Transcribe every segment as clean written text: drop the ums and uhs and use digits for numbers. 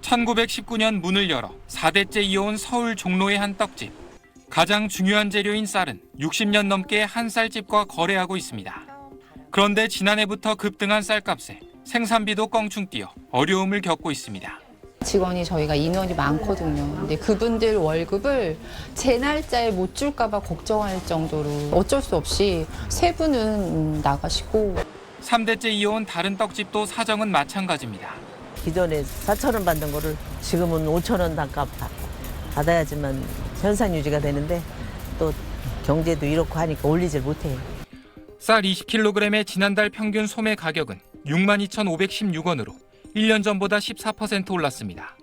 1919년 문을 열어 4대째 이어온 서울 종로의 한 떡집. 가장 중요한 재료인 쌀은 60년 넘게 한 쌀집과 거래하고 있습니다. 그런데 지난해부터 급등한 쌀값에 생산비도 껑충 뛰어 어려움을 겪고 있습니다. 직원이 저희가 인원이 많거든요. 근데 그분들 월급을 제 날짜에 못 줄까 봐 걱정할 정도로 어쩔 수 없이 세 분은 나가시고. 3대째 이어온 다른 떡집도 사정은 마찬가지입니다. 기존에 4,000원 받는 거를 지금은 5,000원 단가 받아야지만 현상 유지가 되는데 또 경제도 이렇고 하니까 올리질 못해요. 쌀 20kg의 지난달 평균 소매 가격은 62,516원으로 1년 전보다 14% 올랐습니다.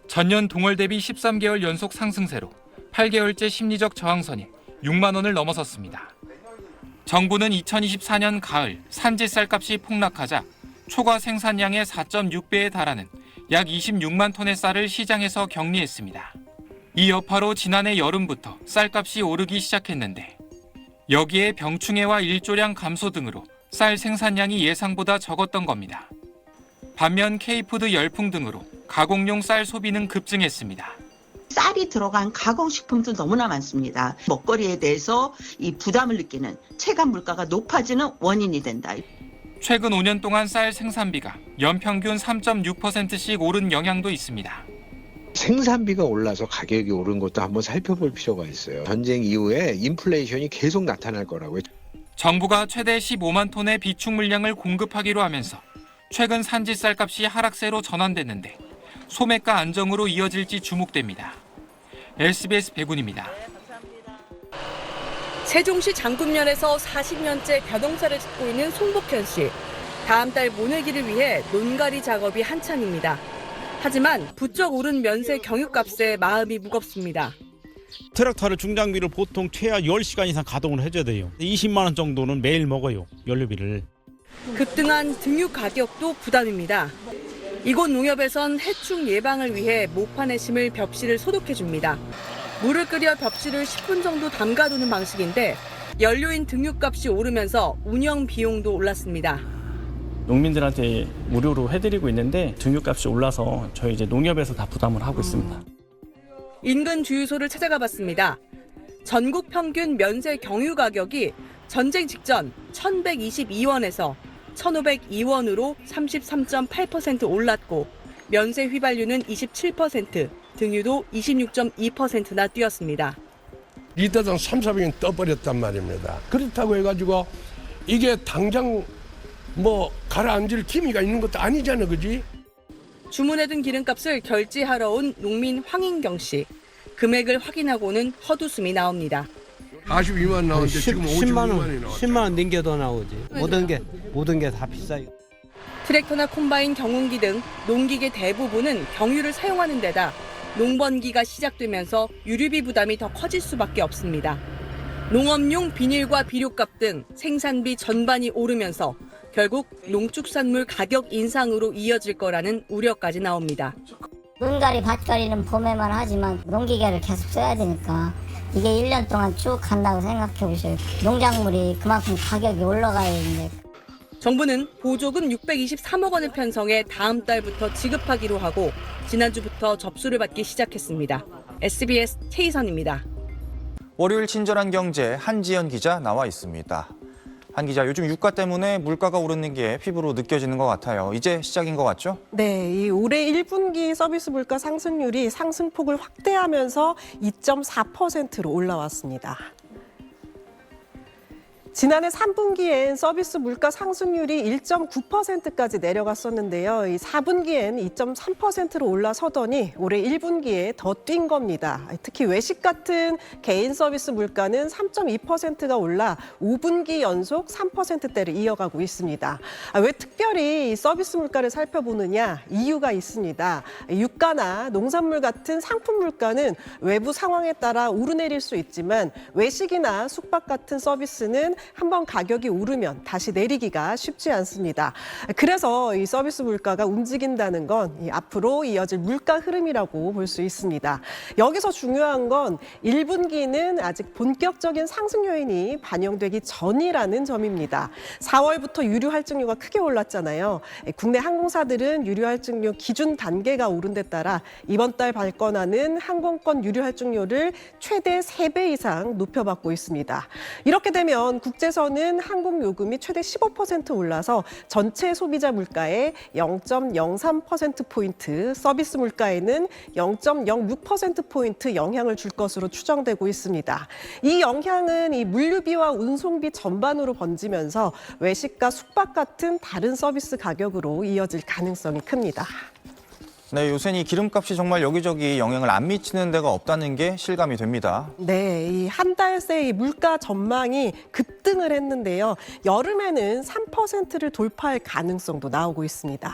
전년 동월 대비 13개월 연속 상승세로 8개월째 심리적 저항선인 6만 원을 넘어섰습니다. 정부는 2024년 가을 산지 쌀값이 폭락하자 초과 생산량의 4.6배에 달하는 약 26만 톤의 쌀을 시장에서 격리했습니다. 이 여파로 지난해 여름부터 쌀값이 오르기 시작했는데 여기에 병충해와 일조량 감소 등으로 쌀 생산량이 예상보다 적었던 겁니다. 반면 K푸드 열풍 등으로 가공용 쌀 소비는 급증했습니다. 쌀이 들어간 가공식품도 너무나 많습니다. 먹거리에 대해서 이 부담을 느끼는 체감 물가가 높아지는 원인이 된다. 최근 5년 동안 쌀 생산비가 연평균 3.6%씩 오른 영향도 있습니다. 생산비가 올라서 가격이 오른 것도 한번 살펴볼 필요가 있어요. 전쟁 이후에 인플레이션이 계속 나타날 거라고요. 정부가 최대 15만 톤의 비축 물량을 공급하기로 하면서 최근 산지 쌀값이 하락세로 전환됐는데 소매가 안정으로 이어질지 주목됩니다. SBS 배군입니다. 세종시 장군면에서 40년째 벼농사를 짓고 있는 송복현 씨. 다음 달 모내기를 위해 논가리 작업이 한창입니다. 하지만 부쩍 오른 면세 경유값에 마음이 무겁습니다. 트랙터를 중장비를 보통 최하 10시간 이상 가동을 해줘야 돼요. 20만 원 정도는 매일 먹어요, 연료비를. 급등한 등유 가격도 부담입니다. 이곳 농협에선 해충 예방을 위해 모판에 심을 벽실을 소독해줍니다. 물을 끓여 벽실을 10분 정도 담가두는 방식인데 연료인 등유값이 오르면서 운영 비용도 올랐습니다. 농민들한테 무료로 해드리고 있는데 등유값이 올라서 저희 이제 농협에서 다 부담을 하고 있습니다. 인근 주유소를 찾아가 봤습니다. 전국 평균 면세 경유 가격이 전쟁 직전 1,122원에서 1,502원으로 33.8% 올랐고 면세 휘발유는 27%, 등유도 26.2%나 뛰었습니다. 리터당 3,400원 떠버렸단 말입니다. 그렇다고 해가지고 이게 당장 뭐 가라앉을 기미가 있는 것도 아니잖아, 그지? 주문해둔 기름값을 결제하러 온 농민 황인경 씨. 금액을 확인하고는 헛웃음이 나옵니다. 42만 나오는데 지금 56만이 나왔다. 10만 원 넘겨 더 나오지. 모든 게 다 비싸요. 트랙터나 콤바인, 경운기 등 농기계 대부분은 경유를 사용하는 데다 농번기가 시작되면서 유류비 부담이 더 커질 수밖에 없습니다. 농업용 비닐과 비료값 등 생산비 전반이 오르면서 결국 농축산물 가격 인상으로 이어질 거라는 우려까지 나옵니다. 논가리, 밭가리는 봄에만 하지만 농기계를 계속 써야 되니까 이게 1년 동안 쭉 간다고 생각해 보세요. 농작물이 그만큼 가격이 올라가야 되는데. 정부는 보조금 623억 원을 편성해 다음 달부터 지급하기로 하고 지난주부터 접수를 받기 시작했습니다. SBS 최희선입니다. 월요일 친절한 경제 한지연 기자 나와 있습니다. 한 기자, 요즘 유가 때문에 물가가 오르는 게 피부로 느껴지는 것 같아요. 이제 시작인 것 같죠? 네, 이 올해 1분기 서비스 물가 상승률이 상승폭을 확대하면서 2.4%로 올라왔습니다. 지난해 3분기엔 서비스 물가 상승률이 1.9%까지 내려갔었는데요. 이 4분기엔 2.3%로 올라서더니 올해 1분기에 더 뛴 겁니다. 특히 외식 같은 개인 서비스 물가는 3.2%가 올라 5분기 연속 3%대를 이어가고 있습니다. 왜 특별히 서비스 물가를 살펴보느냐? 이유가 있습니다. 유가나 농산물 같은 상품 물가는 외부 상황에 따라 오르내릴 수 있지만 외식이나 숙박 같은 서비스는 한번 가격이 오르면 다시 내리기가 쉽지 않습니다. 그래서 이 서비스 물가가 움직인다는 건 앞으로 이어질 물가 흐름이라고 볼 수 있습니다. 여기서 중요한 건 1분기는 아직 본격적인 상승 요인이 반영되기 전이라는 점입니다. 4월부터 유류 할증료가 크게 올랐잖아요. 국내 항공사들은 유류 할증료 기준 단계가 오른 데 따라 이번 달 발권하는 항공권 유류 할증료를 최대 3배 이상 높여받고 있습니다. 이렇게 되면 국제선은 항공 요금이 최대 15% 올라서 전체 소비자 물가의 0.03%포인트, 서비스 물가에는 0.06%포인트 영향을 줄 것으로 추정되고 있습니다. 이 영향은 이 물류비와 운송비 전반으로 번지면서 외식과 숙박 같은 다른 서비스 가격으로 이어질 가능성이 큽니다. 네, 요새는 이 기름값이 정말 여기저기 영향을 안 미치는 데가 없다는 게 실감이 됩니다. 네, 이 한 달 새 이 물가 전망이 급등을 했는데요. 여름에는 3%를 돌파할 가능성도 나오고 있습니다.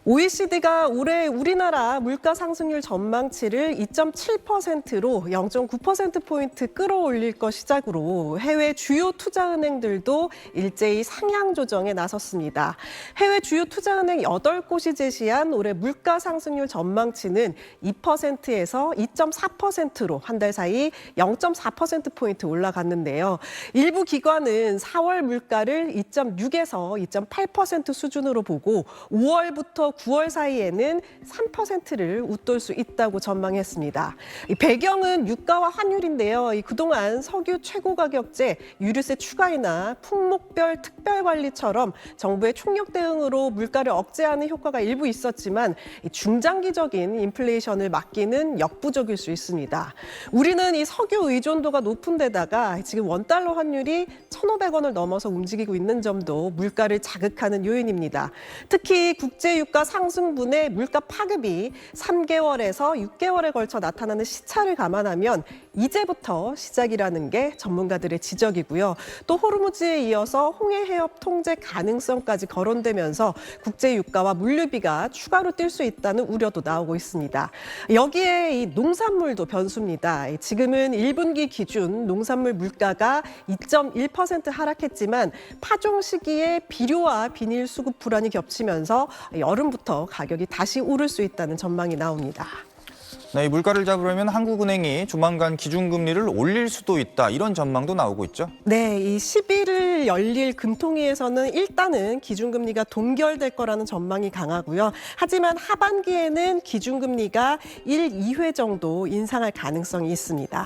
OECD가 올해 우리나라 물가 상승률 전망치를 2.7%로 0.9%포인트 끌어올릴 것 시작으로 해외 주요 투자은행들도 일제히 상향 조정에 나섰습니다. 해외 주요 투자은행 8곳이 제시한 올해 물가 상승률 전망치는 2%에서 2.4%로 한 달 사이 0.4%포인트 올라갔는데요. 일부 기관은 4월 물가를 2.6에서 2.8% 수준으로 보고 5월부터 9월 사이에는 3%를 웃돌 수 있다고 전망했습니다. 이 배경은 유가와 환율인데요. 그동안 석유 최고 가격제, 유류세 추가이나 품목별 특별 관리처럼 정부의 총력 대응으로 물가를 억제하는 효과가 일부 있었지만 중장기적인 인플레이션을 막기는 역부족일 수 있습니다. 우리는 이 석유 의존도가 높은 데다가 지금 원달러 환율이 1,500원을 넘어서 움직이고 있는 점도 물가를 자극하는 요인입니다. 특히 국제유가 상승분의 물가 파급이 3개월에서 6개월에 걸쳐 나타나는 시차를 감안하면 이제부터 시작이라는 게 전문가들의 지적이고요. 또 호르무즈에 이어서 홍해 해협 통제 가능성까지 거론되면서 국제유가와 물류비가 추가로 뛸 수 있다는 우려도 나오고 있습니다. 여기에 이 농산물도 변수입니다. 지금은 1분기 기준 농산물 물가가 2.1% 하락했지만 파종 시기에 비료와 비닐 수급 불안이 겹치면서 여름부터 가격이 다시 오를 수 있다는 전망이 나옵니다. 네, 이 물가를 잡으려면 한국은행이 조만간 기준금리를 올릴 수도 있다, 이런 전망도 나오고 있죠. 네, 이 11일 열릴 금통위에서는 일단은 기준금리가 동결될 거라는 전망이 강하고요. 하지만 하반기에는 기준금리가 1, 2회 정도 인상할 가능성이 있습니다.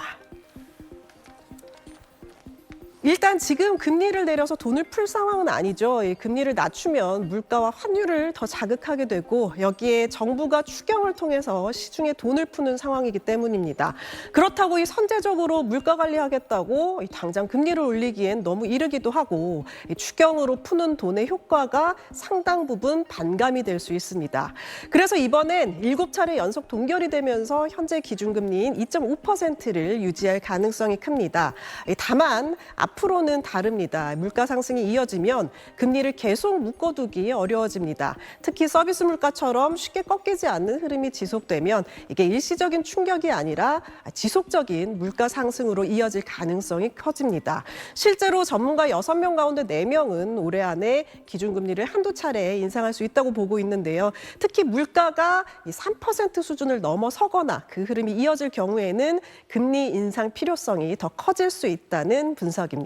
일단 지금 금리를 내려서 돈을 풀 상황은 아니죠. 이 금리를 낮추면 물가와 환율을 더 자극하게 되고 여기에 정부가 추경을 통해서 시중에 돈을 푸는 상황이기 때문입니다. 그렇다고 이 선제적으로 물가 관리하겠다고 당장 금리를 올리기엔 너무 이르기도 하고 이 추경으로 푸는 돈의 효과가 상당 부분 반감이 될 수 있습니다. 그래서 이번엔 7차례 연속 동결이 되면서 현재 기준금리인 2.5%를 유지할 가능성이 큽니다. 다만 앞으로는 다릅니다. 물가 상승이 이어지면 금리를 계속 묶어두기 어려워집니다. 특히 서비스 물가처럼 쉽게 꺾이지 않는 흐름이 지속되면 이게 일시적인 충격이 아니라 지속적인 물가 상승으로 이어질 가능성이 커집니다. 실제로 전문가 6명 가운데 4명은 올해 안에 기준금리를 한두 차례 인상할 수 있다고 보고 있는데요. 특히 물가가 3% 수준을 넘어서거나 그 흐름이 이어질 경우에는 금리 인상 필요성이 더 커질 수 있다는 분석입니다.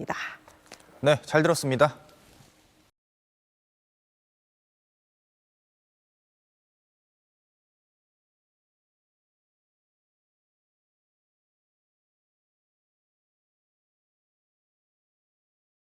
네, 잘 들었습니다.